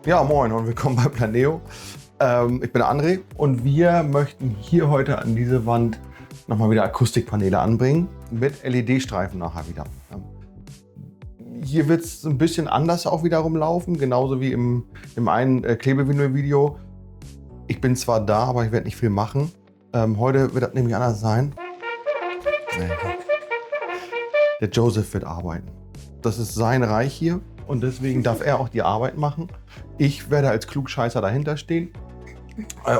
Ja, moin und willkommen bei Planeo. Ich bin André und wir möchten hier heute an diese Wand nochmal wieder Akustikpaneele anbringen mit LED-Streifen nachher wieder. Hier wird es ein bisschen anders auch wiederum laufen, genauso wie im einen Klebevinyl-Video. Ich bin zwar da, aber ich werde nicht viel machen. Heute wird das nämlich anders sein. Der Joseph wird arbeiten. Das ist sein Reich hier und deswegen darf er auch die Arbeit machen. Ich werde als Klugscheißer dahinter stehen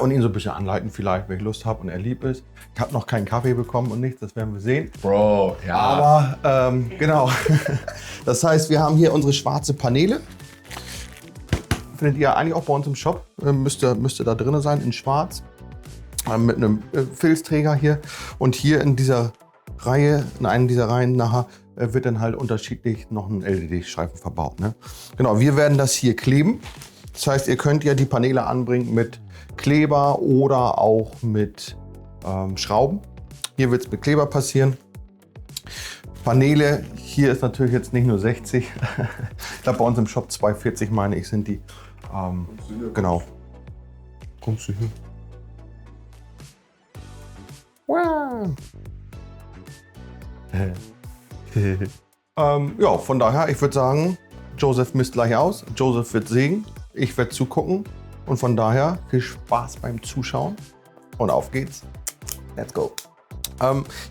und ihn so ein bisschen anleiten vielleicht, wenn ich Lust habe und er lieb ist. Ich habe noch keinen Kaffee bekommen und nichts, das werden wir sehen. Bro, ja. Aber genau. Das heißt, wir haben hier unsere schwarze Paneele. Findet ihr eigentlich auch bei uns im Shop. Müsste da drin sein in schwarz. Mit einem Filzträger hier. Und hier in dieser Reihe, in einer dieser Reihen nachher, wird dann halt unterschiedlich noch ein LED-Streifen verbaut. Ne? Genau, wir werden das hier kleben. Das heißt, ihr könnt ja die Paneele anbringen mit Kleber oder auch mit Schrauben. Hier wird es mit Kleber passieren. Paneele, hier ist natürlich jetzt nicht nur 60. Ich glaube, bei uns im Shop 240, meine ich, sind die. Genau. Kommst du hier? Wow. Ja, von daher, ich würde sagen, Joseph misst gleich aus, Joseph wird sägen, ich werde zugucken und von daher viel Spaß beim Zuschauen und auf geht's. Let's go.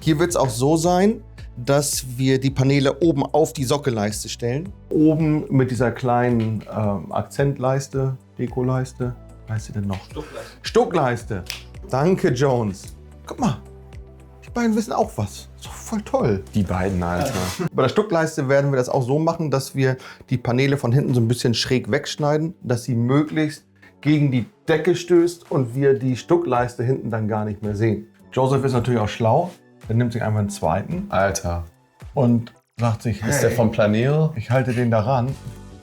Hier wird es auch so sein, dass wir die Paneele oben auf die Sockelleiste stellen. Oben mit dieser kleinen Akzentleiste, Dekoleiste. Was heißt sie denn noch? Stuckleiste. Stuckleiste. Danke, Jones. Guck mal, die beiden wissen auch was. Ist doch voll toll. Die beiden, Alter. Bei der Stuckleiste werden wir das auch so machen, dass wir die Paneele von hinten so ein bisschen schräg wegschneiden, dass sie möglichst gegen die Decke stößt und wir die Stuckleiste hinten dann gar nicht mehr sehen. Joseph ist natürlich auch schlau. Er nimmt sich einfach einen zweiten Alter. und sagt sich, Ist der vom Planeo? ich halte den daran.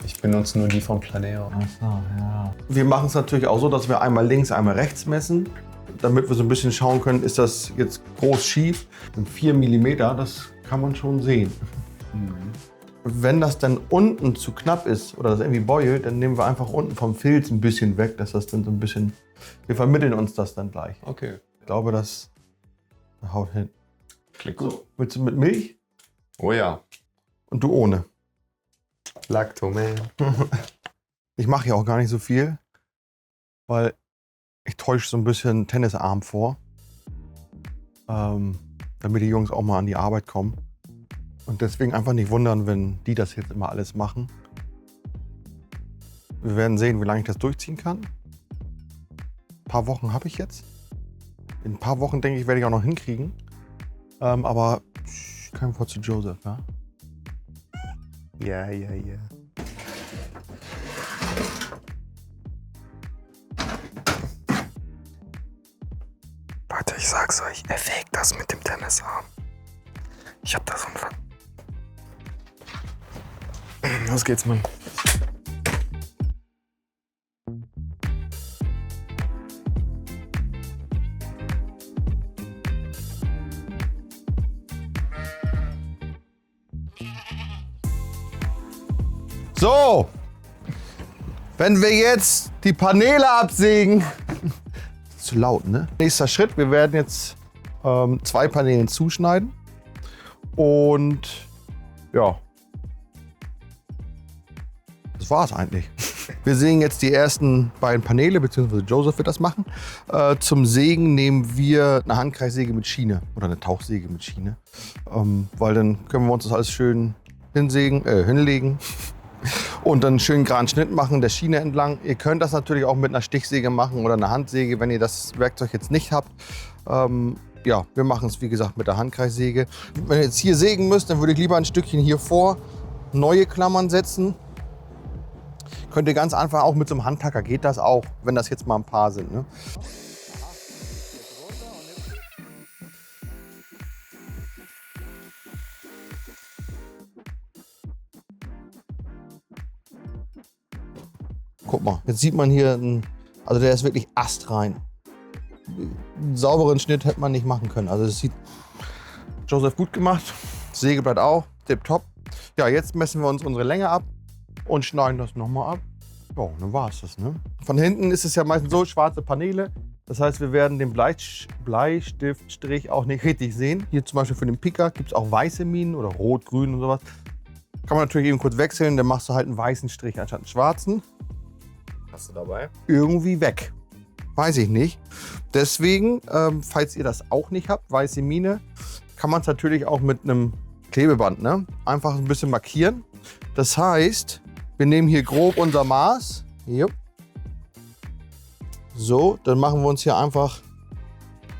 Ich benutze nur die vom Planeo. Achso, ja. Wir machen es natürlich auch so, dass wir einmal links, einmal rechts messen, damit wir so ein bisschen schauen können, ist das jetzt groß schief. 4 mm, das kann man schon sehen. Wenn das dann unten zu knapp ist oder das irgendwie beult, dann nehmen wir einfach unten vom Filz ein bisschen weg, dass das dann so ein bisschen, wir vermitteln uns das dann gleich. Okay. Ich glaube, das haut hin. Klingt gut. So, willst du mit Milch Oh ja. und du ohne? Lactoman. Ich mache hier auch gar nicht so viel, weil ich täusche so ein bisschen Tennisarm vor, damit die Jungs auch mal an die Arbeit kommen. Und deswegen einfach nicht wundern, wenn die das jetzt immer alles machen. Wir werden sehen, wie lange ich das durchziehen kann. Ein paar Wochen habe ich jetzt. In ein paar Wochen, denke ich, werde ich auch noch hinkriegen. Aber kein Wort zu Joseph, ja? Ja. Leute, ich sag's euch, er fegt das mit dem Tennisarm. Ich hab da so ein... Los geht's, Mann. So, wenn wir jetzt die Paneele absägen, zu laut, ne? Nächster Schritt, wir werden jetzt 2 Paneelen zuschneiden und ja, das war's eigentlich. Wir sägen jetzt die ersten beiden Paneele, beziehungsweise Joseph wird das machen. Zum Sägen nehmen wir eine Handkreissäge mit Schiene oder eine Tauchsäge mit Schiene, weil dann können wir uns das alles schön hinlegen. Und dann einen schönen geraden Schnitt machen, der Schiene entlang. Ihr könnt das natürlich auch mit einer Stichsäge machen oder einer Handsäge, wenn ihr das Werkzeug jetzt nicht habt. Ja, wir machen es wie gesagt mit der Handkreissäge. Wenn ihr jetzt hier sägen müsst, dann würde ich lieber ein Stückchen hier vor neue Klammern setzen. Könnt ihr ganz einfach auch mit so einem Handtacker, geht das auch, wenn das jetzt mal ein paar sind. Ne? Guck mal, jetzt sieht man hier, also der ist wirklich astrein. Einen sauberen Schnitt hätte man nicht machen können. Also das sieht Joseph gut gemacht, Sägeblatt auch, tipptopp. Ja, jetzt messen wir uns unsere Länge ab und schneiden das nochmal ab. Ja, dann war es das, ne? Von hinten ist es ja meistens so, schwarze Paneele. Das heißt, wir werden den Bleistiftstrich auch nicht richtig sehen. Hier zum Beispiel für den Picker gibt es auch weiße Minen oder rot, grün und sowas. Kann man natürlich eben kurz wechseln, dann machst du halt einen weißen Strich anstatt einen schwarzen. Hast du dabei? Irgendwie weg. Weiß ich nicht. Deswegen, falls ihr das auch nicht habt, weiße Mine, kann man es natürlich auch mit einem Klebeband, ne? Einfach ein bisschen markieren. Das heißt, wir nehmen hier grob unser Maß. Jupp. So, dann machen wir uns hier einfach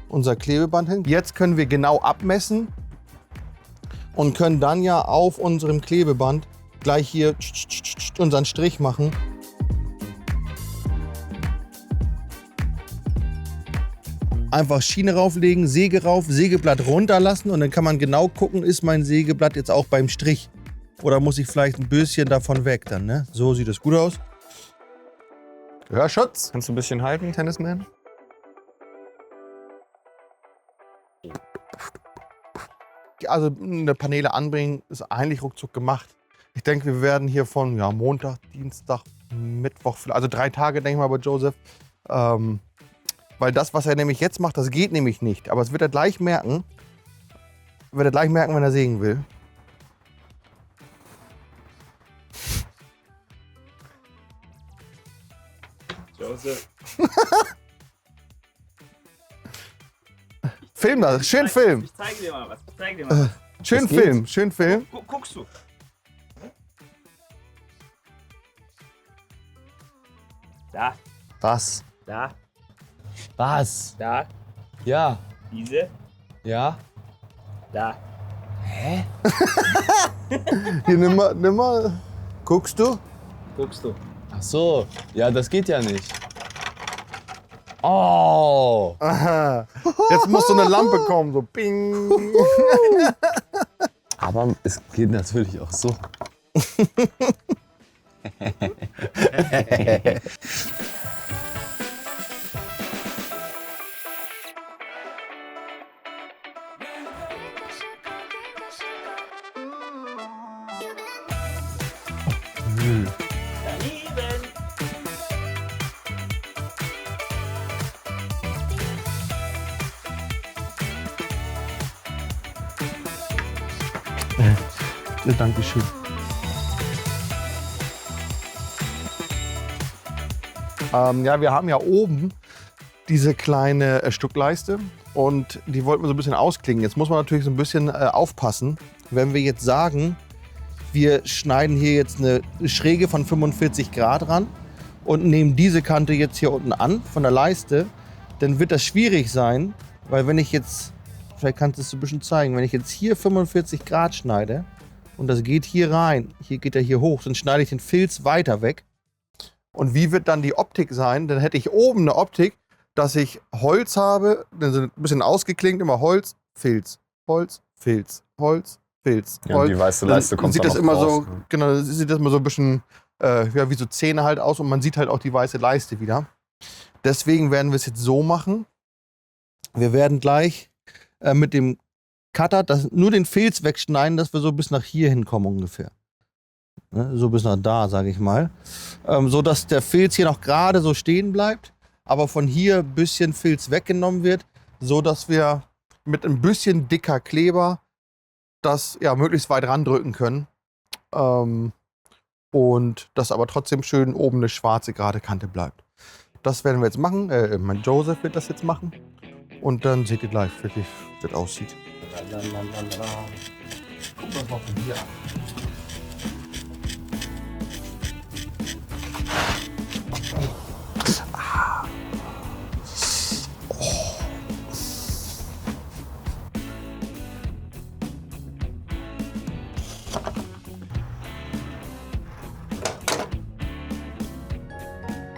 unser Klebeband hin. Jetzt können wir genau abmessen und können dann ja auf unserem Klebeband gleich hier unseren Strich machen. Einfach Schiene rauflegen, Säge rauf, Sägeblatt runterlassen und dann kann man genau gucken, ist mein Sägeblatt jetzt auch beim Strich oder muss ich vielleicht ein bisschen davon weg dann, ne? So sieht das gut aus. Gehörschutz. Kannst du ein bisschen halten, Tennisman? Also eine Paneele anbringen ist eigentlich ruckzuck gemacht. Ich denke, wir werden hier von Montag, Dienstag, Mittwoch, also 3 Tage, denke ich mal, bei Joseph. Weil das, was er nämlich jetzt macht, das geht nämlich nicht. Aber es wird er gleich merken. Wird er gleich merken, wenn er sägen will. Joseph. Film das, schön Film. Ich zeige dir mal was. Schön Film, schön Film. Guckst du? Da, Was? da, Was? da, Ja. diese, Ja? da. Hä? Hier, nimm mal. Guckst du? Guckst du? Ach so. Ja, das geht ja nicht. Oh. Aha. Jetzt muss so eine Lampe kommen, so ping. Aber es geht natürlich auch so. Daneben. Dankeschön. Ja, wir haben ja oben diese kleine Stuckleiste und die wollten wir so ein bisschen ausklingen. Jetzt muss man natürlich so ein bisschen aufpassen, wenn wir jetzt sagen, wir schneiden hier jetzt eine Schräge von 45 Grad ran und nehmen diese Kante jetzt hier unten an von der Leiste, dann wird das schwierig sein, weil wenn ich jetzt, vielleicht kannst du es so ein bisschen zeigen, wenn ich jetzt hier 45 Grad schneide und das geht hier rein, hier geht er hier hoch, dann schneide ich den Filz weiter weg. Und wie wird dann die Optik sein? Dann hätte ich oben eine Optik, dass ich Holz habe, dann sind ein bisschen ausgeklingt, immer Holz, Filz, Holz, Filz, Holz, Filz. Ja, und die weiße Leiste Dann kommt sieht dann das noch immer raus, so, ne? genau, sieht das immer so ein bisschen wie so Zähne halt aus und man sieht halt auch die weiße Leiste wieder. Deswegen werden wir es jetzt so machen. Wir werden gleich mit dem Cutter nur den Filz wegschneiden, dass wir so bis nach hier hinkommen ungefähr. Ne, so bis nach da, sage ich mal. So dass der Filz hier noch gerade so stehen bleibt, aber von hier ein bisschen Filz weggenommen wird, so dass wir mit ein bisschen dicker Kleber das ja möglichst weit randrücken können. Und dass aber trotzdem schön oben eine schwarze gerade Kante bleibt. Das werden wir jetzt machen. Mein Joseph wird das jetzt machen. Und dann seht ihr gleich wirklich, wie das aussieht. Gucken wir uns mal von hier an.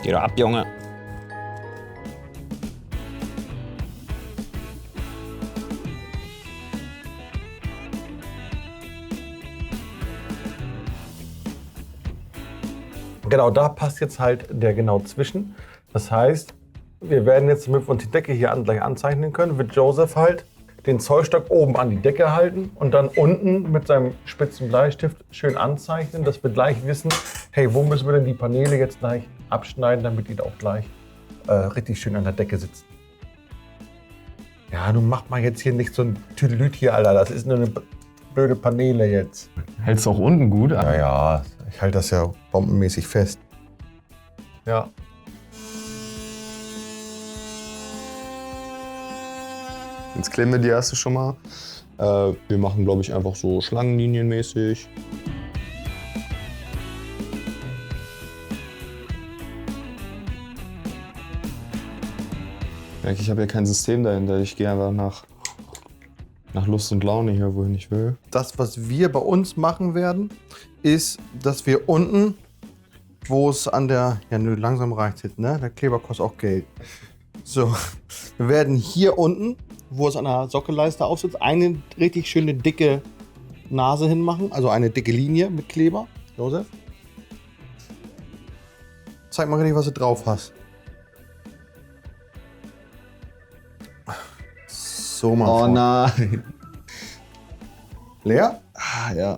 Geh doch ab, Junge. Genau, da passt jetzt halt der genau zwischen. Das heißt, wir werden jetzt, damit wir uns die Decke hier gleich anzeichnen können, wird Joseph halt den Zollstock oben an die Decke halten und dann unten mit seinem spitzen Bleistift schön anzeichnen, dass wir gleich wissen, Hey, wo müssen wir denn die Paneele jetzt gleich abschneiden, damit die da auch gleich richtig schön an der Decke sitzen? Ja, nun mach mal jetzt hier nicht so ein Tüdelüt hier, Alter. Das ist nur eine blöde Paneele jetzt. Hältst du auch unten gut an? Ja, ich halte das ja bombenmäßig fest. Ja. Jetzt kleben wir die erste schon mal. Wir machen, glaube ich, einfach so schlangenlinienmäßig. Ich habe ja kein System dahinter. Ich gehe einfach nach Lust und Laune hier, wohin ich will. Das, was wir bei uns machen werden, ist, dass wir unten, wo es an der, ja, nö, langsam reicht jetzt, ne? Der Kleber kostet auch Geld. So, wir werden hier unten, wo es an der Sockelleiste aufsitzt, eine richtig schöne dicke Nase hinmachen, also eine dicke Linie mit Kleber. Josef? Zeig mal richtig, was du drauf hast. So, mein Freund. Nein. Leer? Ah, ja.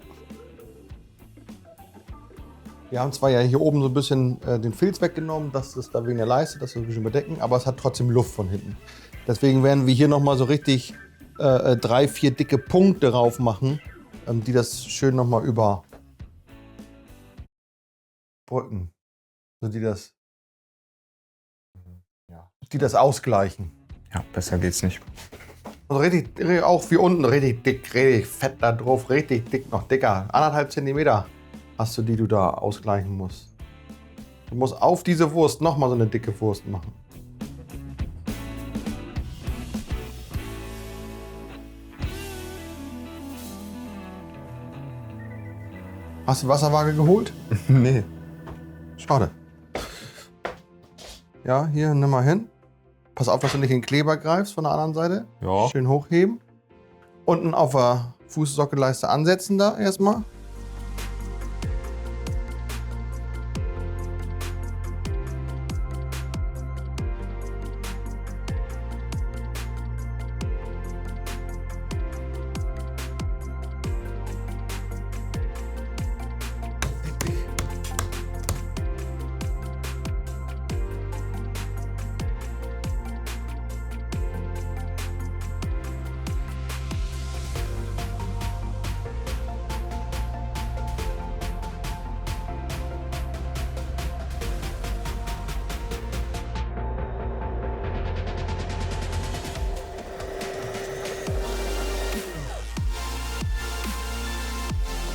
Wir haben zwar ja hier oben so ein bisschen den Filz weggenommen, dass es da wegen der Leiste, dass wir ein bisschen bedecken, aber es hat trotzdem Luft von hinten. Deswegen werden wir hier nochmal so richtig 3, 4 dicke Punkte drauf machen, die das schön nochmal überbrücken. So die das ausgleichen. Ja, besser geht's nicht. Also richtig, auch wie unten, richtig dick, richtig fett da drauf, richtig dick, noch dicker. 1,5 Zentimeter hast du, die du da ausgleichen musst. Du musst auf diese Wurst nochmal so eine dicke Wurst machen. Hast du Wasserwaage geholt? Nee. Schade. Ja, hier, nimm mal hin. Pass auf, dass du nicht in den Kleber greifst von der anderen Seite. Ja. Schön hochheben. Unten auf der Fußsockelleiste ansetzen da erstmal.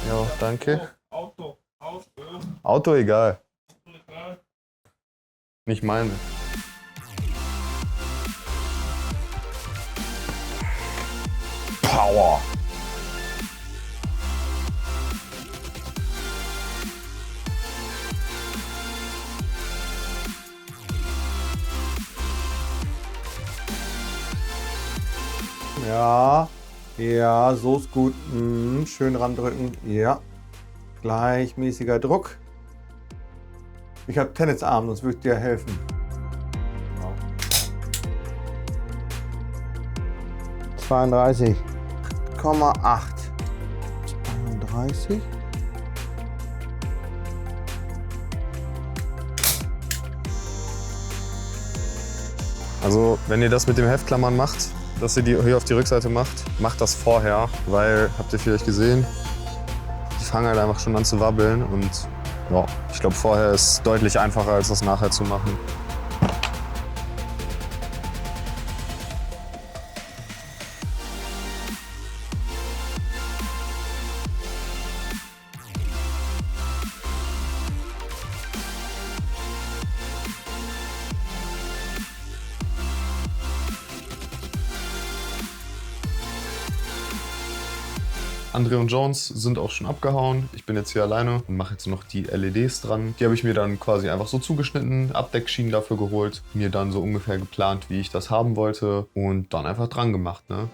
Ja, danke. Auto egal. Nicht meine. Power. Ja, ja, so ist gut. Schön randrücken. Ja, gleichmäßiger Druck. Ich habe Tennisarm, sonst würde ich dir helfen. Genau. 32,8. 32. Also, wenn ihr das mit dem Heftklammern macht, dass ihr die hier auf die Rückseite macht, macht das vorher, weil, habt ihr vielleicht gesehen, die fangen halt einfach schon an zu wabbeln und ja, ich glaube, vorher ist deutlich einfacher, als das nachher zu machen. André und Jones sind auch schon abgehauen. Ich bin jetzt hier alleine und mache jetzt noch die LEDs dran. Die habe ich mir dann quasi einfach so zugeschnitten, Abdeckschienen dafür geholt, mir dann so ungefähr geplant, wie ich das haben wollte und dann einfach dran gemacht, ne?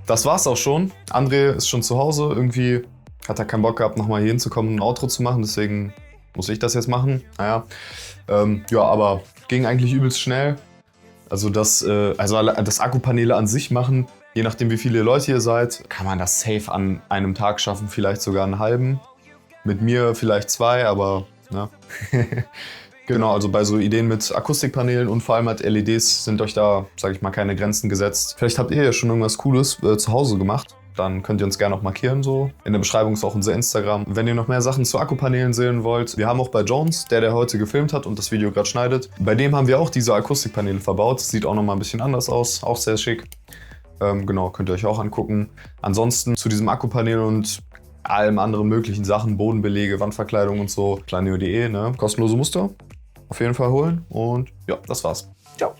das war's auch schon. André ist schon zu Hause. Irgendwie hat er keinen Bock gehabt, nochmal hier hinzukommen und ein Outro zu machen. Deswegen muss ich das jetzt machen. Naja, ja, aber ging eigentlich übelst schnell. Also das Akkupaneele an sich machen, je nachdem wie viele Leute ihr seid, kann man das safe an einem Tag schaffen, vielleicht sogar einen halben. Mit mir vielleicht 2, aber ne. Genau, also bei so Ideen mit Akustikpaneelen und vor allem halt LEDs sind euch da, sag ich mal, keine Grenzen gesetzt. Vielleicht habt ihr ja schon irgendwas Cooles zu Hause gemacht. Dann könnt ihr uns gerne auch markieren so. In der Beschreibung ist auch unser Instagram. Wenn ihr noch mehr Sachen zu Akkupaneelen sehen wollt, wir haben auch bei Jones, der heute gefilmt hat und das Video gerade schneidet, bei dem haben wir auch diese Akustikpaneele verbaut. Sieht auch nochmal ein bisschen anders aus, auch sehr schick. Genau, könnt ihr euch auch angucken. Ansonsten zu diesem Akkupanel und allem anderen möglichen Sachen, Bodenbelege, Wandverkleidung und so, planeo.de, ne? Kostenlose Muster auf jeden Fall holen und ja, das war's. Ciao.